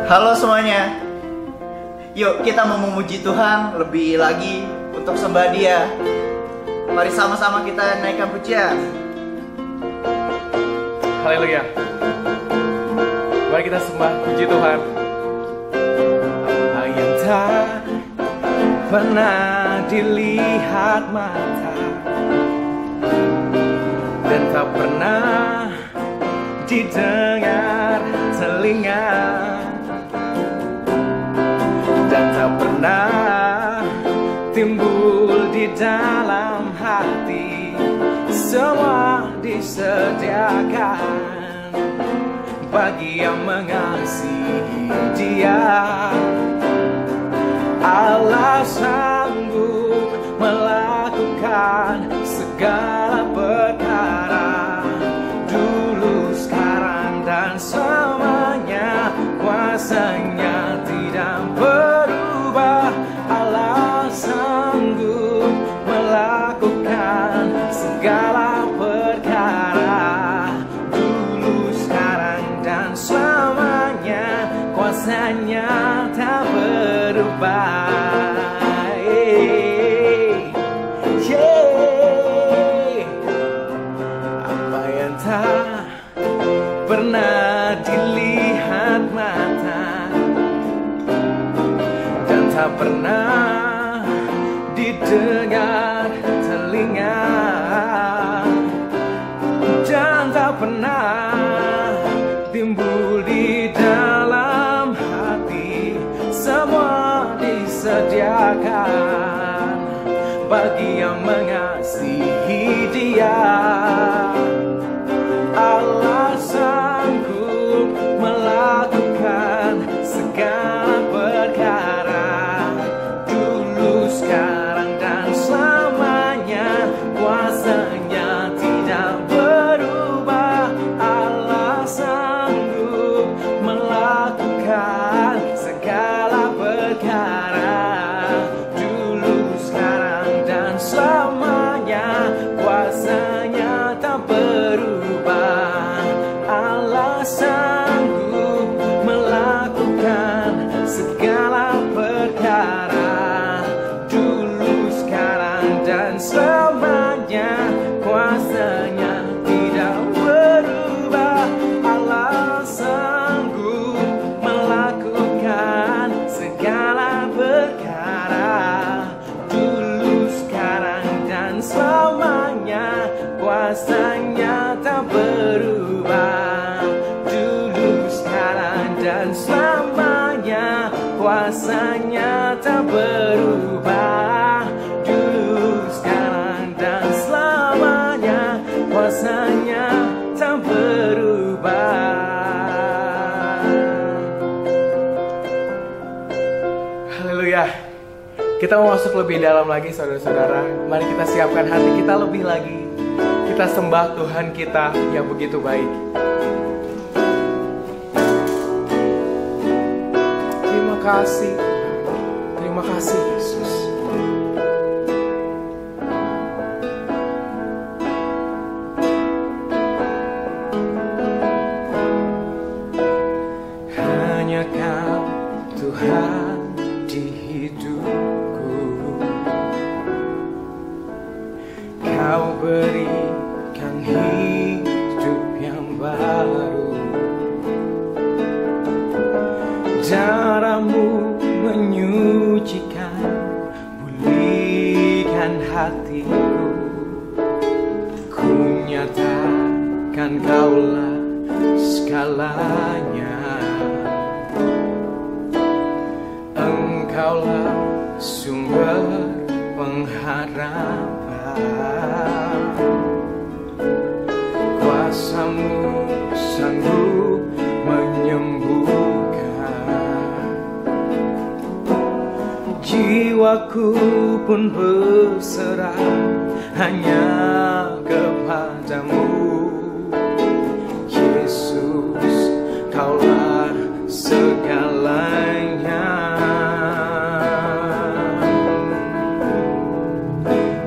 Halo semuanya. Yuk kita mau memuji Tuhan lebih lagi untuk sembah Dia. Mari sama-sama kita naikkan pujian. Haleluya. Mari kita sembah puji Tuhan. Apa yang tak pernah dilihat mata dan tak pernah didengar telinga dan tak pernah timbul di dalam hati, semua disediakan bagi yang mengasihi Dia. Allah sanggup melakukan segala perkara, dulu, sekarang, dan selamanya. Kuasanya tidak berubah. Allah sanggup melakukan segala perkara, dulu, sekarang, dan selamanya. Kuasanya tak berubah. Apa yang tak pernah dilihat mata dan tak pernah didengar telinga dan tak pernah timbul di dalam hati, semua disediakan bagi yang mengasihi Dia. Allah sanggup melakukan segala perkara, dulu, sekarang, dan selamanya. Kuasanya tidak berubah. Allah sanggup melakukan segala perkara, dulu, sekarang, dan selamanya. Kuasanya tak berubah. Allah sanggup melakukan segala perkara, dulu, sekarang, dan selamanya. Kuasanya tidak berubah. Allah sanggup melakukan segala perkara, dulu, sekarang, dan selamanya. Kuasanya tak berubah, dulu, sekarang, dan selamanya. Kuasanya tak berubah, dulu, sekarang, dan selamanya. Kuasanya tak berubah. Haleluya. Kita mau masuk lebih dalam lagi, saudara-saudara. Mari kita siapkan hati kita lebih lagi. Kita sembah Tuhan kita yang begitu baik. Terima kasih, terima kasih Yesus. Hanya Kau Tuhan di hidupku. Kau berikan hidup yang baru. Darah-Mu menyucikan, pulihkan hatiku. Ku nyatakan Kaulah segalanya. Engkaulah sumber pengharapan. Kuasa-Mu sanggup menyembuhkan. Jiwaku pun berserah hanya kepadamu. Yesus, Kaulah segalanya.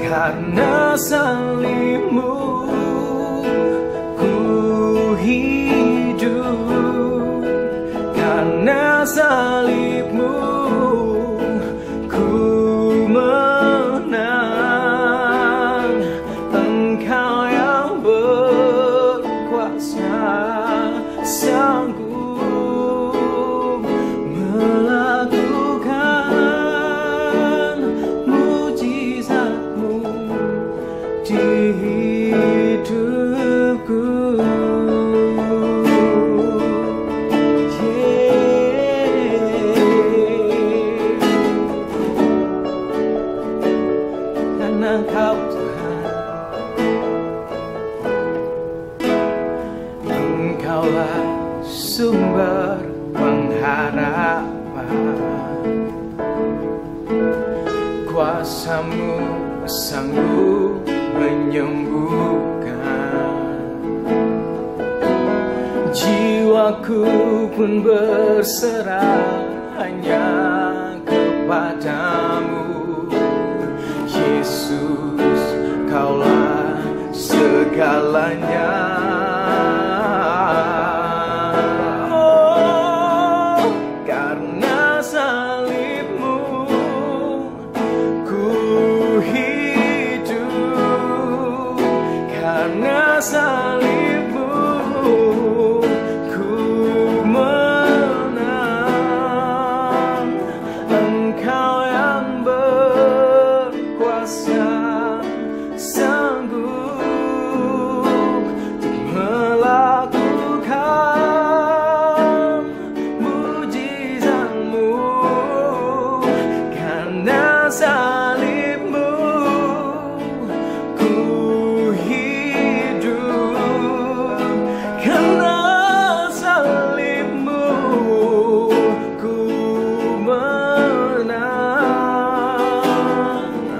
Karena salib-Mu ku hidup, karena sumber pengharapan. Kuasa-Mu sanggup menyembuhkan. Jiwaku pun berserah hanya kepadamu. Yesus, Kaulah segalanya. Oh, karena salib-Mu ku hidup, karena salib-Mu ku menang. Engkau yang berkuasa, sanggup untuk melakukan mujizat-Mu. Karena salib-Mu ku hidup, karena salib-Mu ku menang.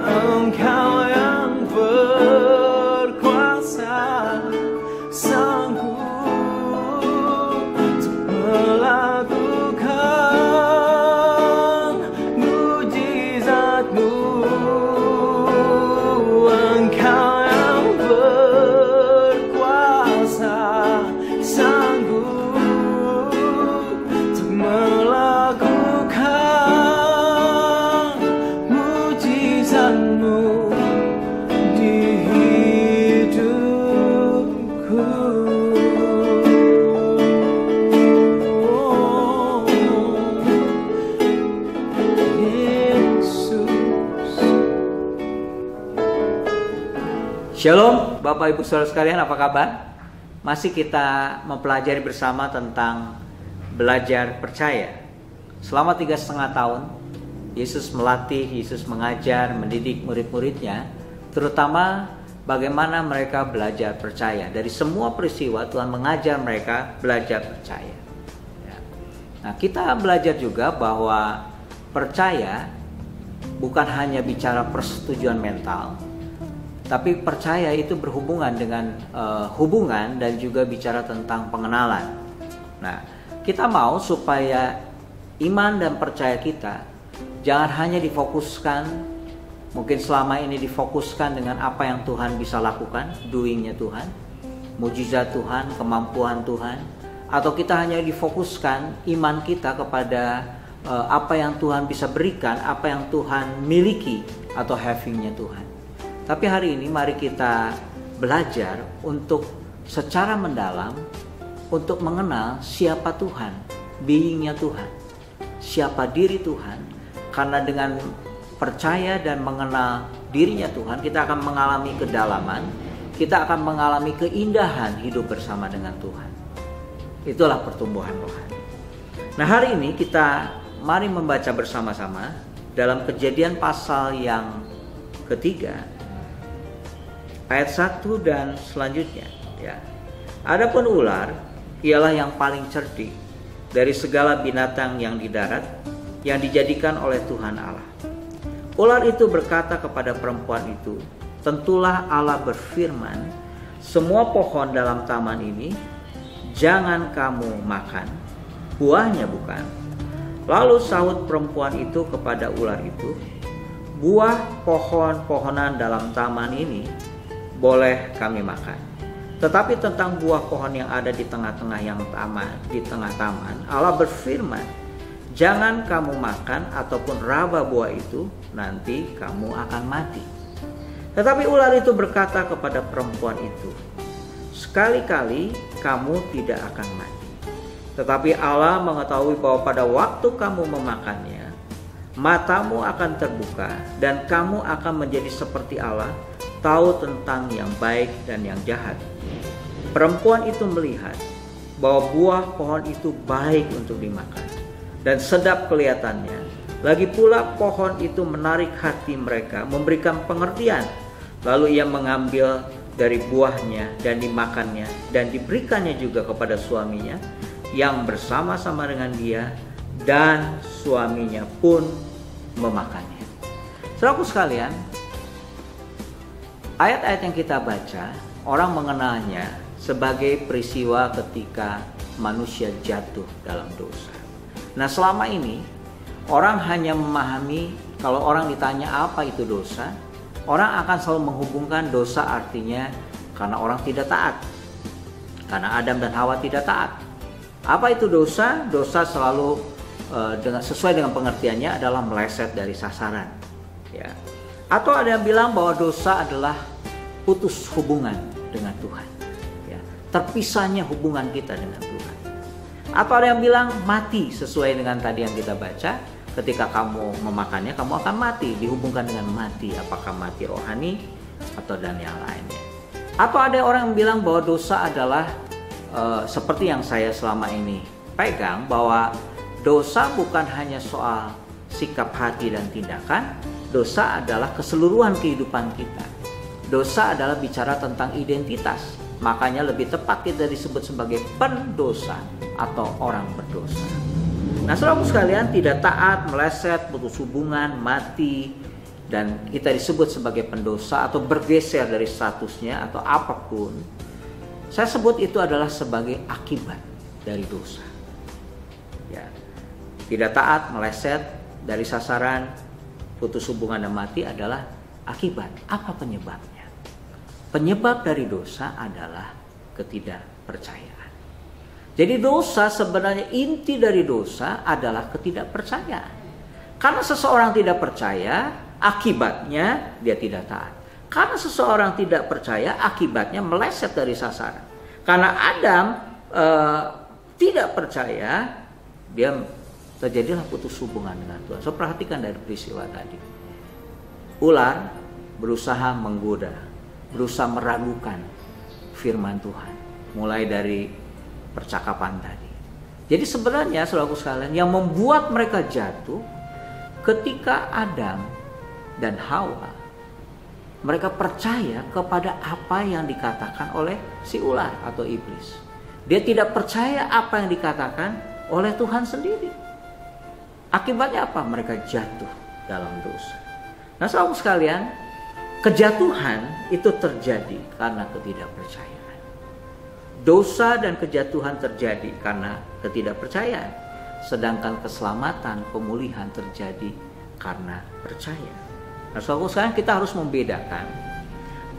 Engkau yang berkuasa, sanggup untuk melakukan mujizat-Mu. Engkau yang berkuasa, sanggup untuk melakukan mujizat-Mu di hidupku. Yesus. Shalom Bapak Ibu Saudara sekalian, apa kabar? Masih kita mempelajari bersama tentang belajar percaya. Selama 3,5 tahun Yesus melatih, Yesus mengajar, mendidik murid-muridnya, terutama bagaimana mereka belajar percaya. Dari semua peristiwa Tuhan mengajar mereka belajar percaya. Ya. Nah, kita belajar juga bahwa percaya bukan hanya bicara persetujuan mental, tapi percaya itu berhubungan dengan hubungan dan juga bicara tentang pengenalan. Nah, kita mau supaya iman dan percaya kita jangan hanya difokuskan, mungkin selama ini difokuskan dengan apa yang Tuhan bisa lakukan, doing-nya Tuhan, mujizat Tuhan, kemampuan Tuhan, atau kita hanya difokuskan iman kita kepada apa yang Tuhan bisa berikan, apa yang Tuhan miliki atau having-nya Tuhan. Tapi hari ini mari kita belajar untuk secara mendalam untuk mengenal siapa Tuhan, being-nya Tuhan, siapa diri Tuhan. Karena dengan percaya dan mengenal dirinya Tuhan, kita akan mengalami kedalaman, kita akan mengalami keindahan hidup bersama dengan Tuhan. Itulah pertumbuhan rohani. Nah, hari ini kita mari membaca bersama-sama dalam Kejadian pasal yang ketiga, ayat 1 dan selanjutnya. Ya. Adapun ular ialah yang paling cerdik dari segala binatang yang di darat yang dijadikan oleh Tuhan Allah. Ular itu berkata kepada perempuan itu, tentulah Allah berfirman, semua pohon dalam taman ini jangan kamu makan, buahnya bukan. Lalu sahut perempuan itu kepada ular itu, buah pohon-pohonan dalam taman ini boleh kami makan. Tetapi tentang buah pohon yang ada di tengah-tengah taman, Allah berfirman, jangan kamu makan ataupun raba buah itu, nanti kamu akan mati. Tetapi ular itu berkata kepada perempuan itu, sekali-kali kamu tidak akan mati. Tetapi Allah mengetahui bahwa pada waktu kamu memakannya, matamu akan terbuka dan kamu akan menjadi seperti Allah, tahu tentang yang baik dan yang jahat. Perempuan itu melihat bahwa buah pohon itu baik untuk dimakan dan sedap kelihatannya. Lagi pula pohon itu menarik hati mereka, memberikan pengertian. Lalu ia mengambil dari buahnya dan dimakannya dan diberikannya juga kepada suaminya. yang bersama-sama dengan dia dan suaminya pun memakannya. Saudaraku sekalian, ayat-ayat yang kita baca, orang mengenalnya sebagai peristiwa ketika manusia jatuh dalam dosa. Nah, selama ini orang hanya memahami, kalau orang ditanya apa itu dosa, orang akan selalu menghubungkan dosa artinya karena orang tidak taat. Karena Adam dan Hawa tidak taat. Apa itu dosa? Dosa selalu sesuai dengan pengertiannya adalah meleset dari sasaran. Ya. Atau ada yang bilang bahwa dosa adalah putus hubungan dengan Tuhan. Ya. Terpisahnya hubungan kita dengan Tuhan. Atau ada yang bilang mati, sesuai dengan tadi yang kita baca. Ketika kamu memakannya, kamu akan mati. Dihubungkan dengan mati. Apakah mati rohani atau dan yang lainnya. Atau ada orang yang bilang bahwa dosa adalah seperti yang saya selama ini pegang, bahwa dosa bukan hanya soal sikap hati dan tindakan. Dosa adalah keseluruhan kehidupan kita. Dosa adalah bicara tentang identitas. Makanya lebih tepat kita disebut sebagai pendosa atau orang berdosa. Nah, saudaraku sekalian, tidak taat, meleset, putus hubungan, mati, dan kita disebut sebagai pendosa atau bergeser dari statusnya atau apapun. Saya sebut itu adalah sebagai akibat dari dosa. Ya. Tidak taat, meleset dari sasaran, putus hubungan dan mati adalah akibat. Apa penyebabnya? Penyebab dari dosa adalah ketidakpercayaan. Jadi dosa, sebenarnya inti dari dosa adalah ketidakpercayaan. Karena seseorang tidak percaya, akibatnya dia tidak taat. Karena seseorang tidak percaya, akibatnya meleset dari sasaran. Karena Adam tidak percaya, dia terjadilah putus hubungan dengan Tuhan. So, perhatikan dari peristiwa tadi. Ular berusaha menggoda, berusaha meragukan firman Tuhan. Mulai dari percakapan tadi. Jadi sebenarnya saudaraku sekalian, yang membuat mereka jatuh ketika Adam dan Hawa, mereka percaya kepada apa yang dikatakan oleh si ular atau iblis. Dia tidak percaya apa yang dikatakan oleh Tuhan sendiri. Akibatnya apa? Mereka jatuh dalam dosa. Nah, saudaraku sekalian, kejatuhan itu terjadi karena ketidakpercayaan. Dosa dan kejatuhan terjadi karena ketidakpercayaan. Sedangkan keselamatan, pemulihan terjadi karena percaya. Nah, saudaraku sekalian, kita harus membedakan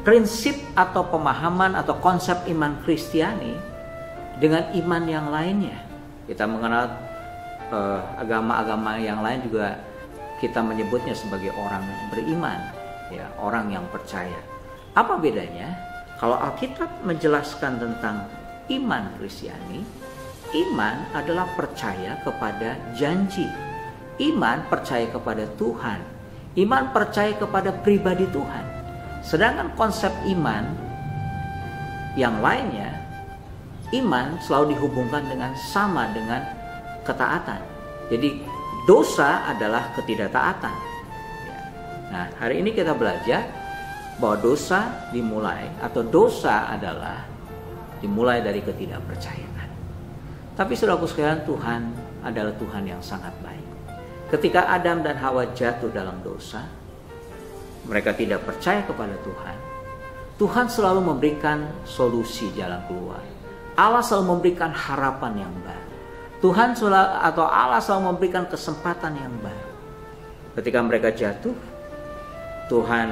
prinsip atau pemahaman atau konsep iman Kristiani dengan iman yang lainnya. Kita mengenal agama-agama yang lain juga kita menyebutnya sebagai orang beriman, ya, orang yang percaya. Apa bedanya? Kalau Alkitab menjelaskan tentang iman Kristiani, iman adalah percaya kepada janji. Iman percaya kepada Tuhan. Iman percaya kepada pribadi Tuhan. Sedangkan konsep iman yang lainnya, iman selalu dihubungkan dengan sama dengan ketaatan. Jadi dosa adalah ketidaktaatan. Nah, hari ini kita belajar bahwa dosa dimulai atau dosa adalah dimulai dari ketidakpercayaan. Tapi saudaraku sekalian, Tuhan adalah Tuhan yang sangat baik. Ketika Adam dan Hawa jatuh dalam dosa, mereka tidak percaya kepada Tuhan. Tuhan selalu memberikan solusi jalan keluar. Allah selalu memberikan harapan yang baru. Tuhan atau Allah selalu memberikan kesempatan yang baru. Ketika mereka jatuh, Tuhan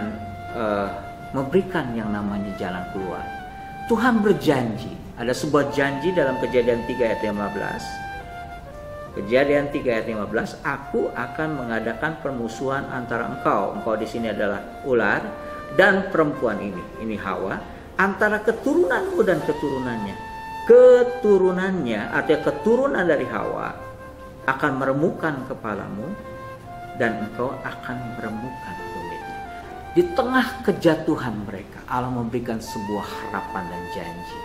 memberikan yang namanya jalan keluar. Tuhan berjanji. Ada sebuah janji dalam Kejadian 3 ayat 15. Kejadian 3 ayat 15, aku akan mengadakan permusuhan antara engkau di sini adalah ular, dan perempuan ini Hawa, antara keturunanmu dan keturunannya. Keturunannya, artinya keturunan dari Hawa akan meremukkan kepalamu dan engkau akan meremukkan kulitnya. Di tengah kejatuhan mereka, Allah memberikan sebuah harapan dan janji.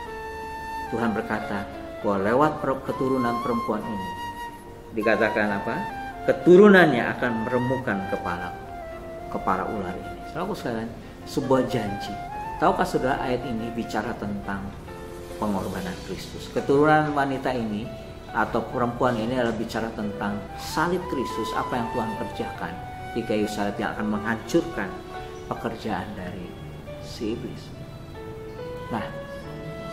Tuhan berkata bahwa lewat keturunan perempuan ini dikatakan apa? Keturunannya akan meremukkan kepala ular ini. Saudaraku sekalian, sebuah janji. Tahukah saudara, ayat ini bicara tentang pengorbanan Kristus. Keturunan wanita ini atau perempuan ini adalah bicara tentang salib Kristus, apa yang Tuhan kerjakan di kayu salib yang akan menghancurkan pekerjaan dari si iblis. Nah,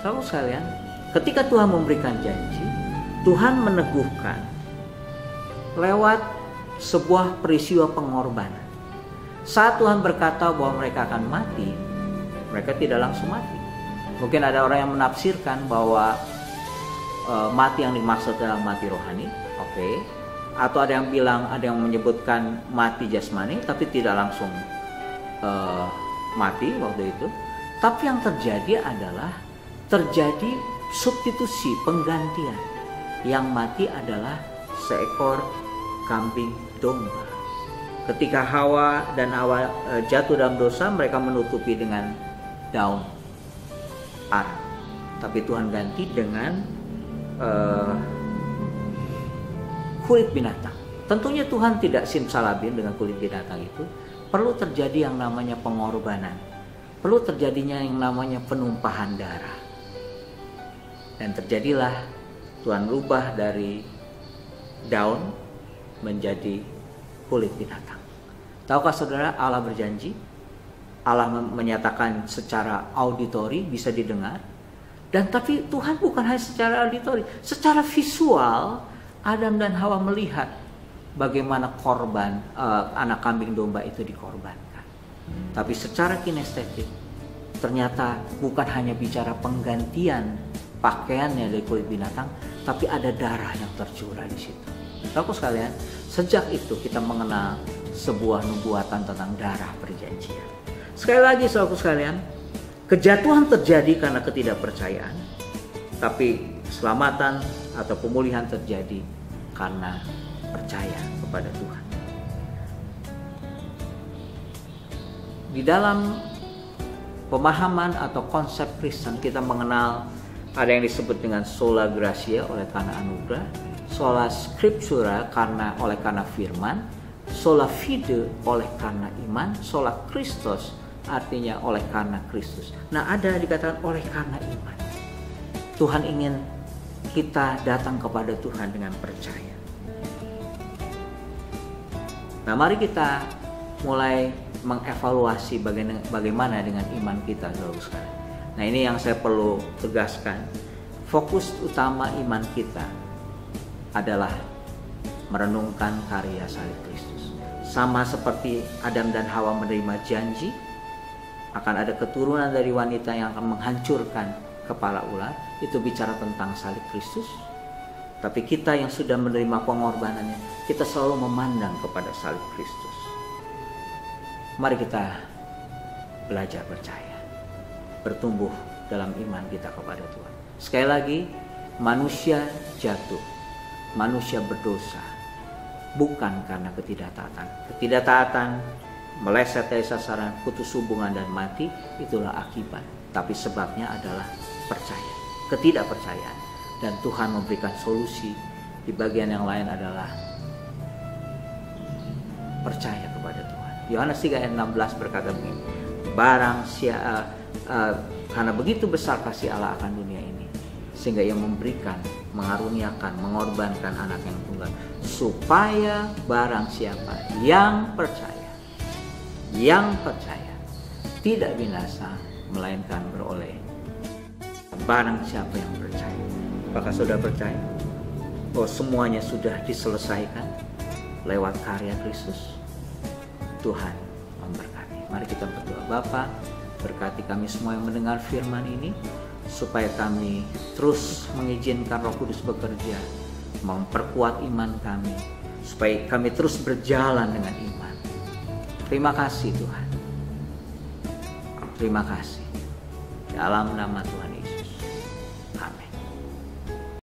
saudara sekalian, ketika Tuhan memberikan janji, Tuhan meneguhkan lewat sebuah peristiwa pengorbanan. Saat Tuhan berkata bahwa mereka akan mati, mereka tidak langsung mati. Mungkin ada orang yang menafsirkan bahwa mati yang dimaksud adalah mati rohani, oke. Atau ada yang bilang, ada yang menyebutkan mati jasmani, tapi tidak langsung mati waktu itu. Tapi yang terjadi adalah terjadi substitusi, penggantian. Yang mati adalah seekor kambing domba. Ketika Hawa dan Hawa jatuh dalam dosa, mereka menutupi dengan daun arang. Tapi Tuhan ganti dengan kulit binatang. Tentunya Tuhan tidak simsalabim dengan kulit binatang itu. Perlu terjadi yang namanya pengorbanan. Perlu terjadinya yang namanya penumpahan darah. Dan terjadilah Tuhan rubah dari daun menjadi kulit binatang. Tahukah saudara, Allah berjanji, Allah menyatakan secara auditori, bisa didengar. Dan tapi Tuhan bukan hanya secara auditori, secara visual Adam dan Hawa melihat bagaimana korban anak kambing domba itu dikorbankan. Tapi secara kinestetik ternyata bukan hanya bicara penggantian pakaiannya dari kulit binatang, tapi ada darah yang tercurah di situ. Saudaraku sekalian, sejak itu kita mengenal sebuah nubuatan tentang darah perjanjian. Sekali lagi saudaraku sekalian, kejatuhan terjadi karena ketidakpercayaan, tapi keselamatan atau pemulihan terjadi karena percaya kepada Tuhan. Di dalam pemahaman atau konsep Kristen, kita mengenal ada yang disebut dengan sola gratia, oleh karena anugerah, sola scriptura oleh karena firman, sola fide oleh karena iman, sola Christus artinya oleh karena Kristus. Nah, ada dikatakan oleh karena iman. Tuhan ingin kita datang kepada Tuhan dengan percaya. Nah, mari kita mulai mengevaluasi bagaimana dengan iman kita, saudara sekalian. Nah, ini yang saya perlu tegaskan. Fokus utama iman kita adalah merenungkan karya salib Kristus. Sama seperti Adam dan Hawa menerima janji akan ada keturunan dari wanita yang akan menghancurkan kepala ular, itu bicara tentang salib Kristus. Tapi kita yang sudah menerima pengorbanannya, kita selalu memandang kepada salib Kristus. Mari kita belajar percaya, bertumbuh dalam iman kita kepada Tuhan. Sekali lagi, manusia jatuh, manusia berdosa, bukan karena ketidaktaatan. Ketidaktaatan, meleset dari sasaran, putus hubungan dan mati, itulah akibat. Tapi sebabnya adalah percaya, ketidakpercayaan. Dan Tuhan memberikan solusi. Di bagian yang lain adalah percaya kepada Tuhan. Yohanes 3 ayat 16 berkata begini, karena begitu besar kasih Allah akan dunia ini, sehingga Ia memberikan, mengaruniakan, mengorbankan anak yang tunggal, supaya barang siapa yang percaya tidak binasa, melainkan beroleh. Barang siapa yang percaya. Apakah saudara percaya bahwa semuanya sudah diselesaikan lewat karya Kristus? Tuhan memberkati. Mari kita berdoa. Bapa, berkati kami semua yang mendengar firman ini, supaya kami terus mengizinkan Roh Kudus bekerja, memperkuat iman kami, supaya kami terus berjalan dengan iman. Terima kasih Tuhan. Terima kasih. Dalam nama Tuhan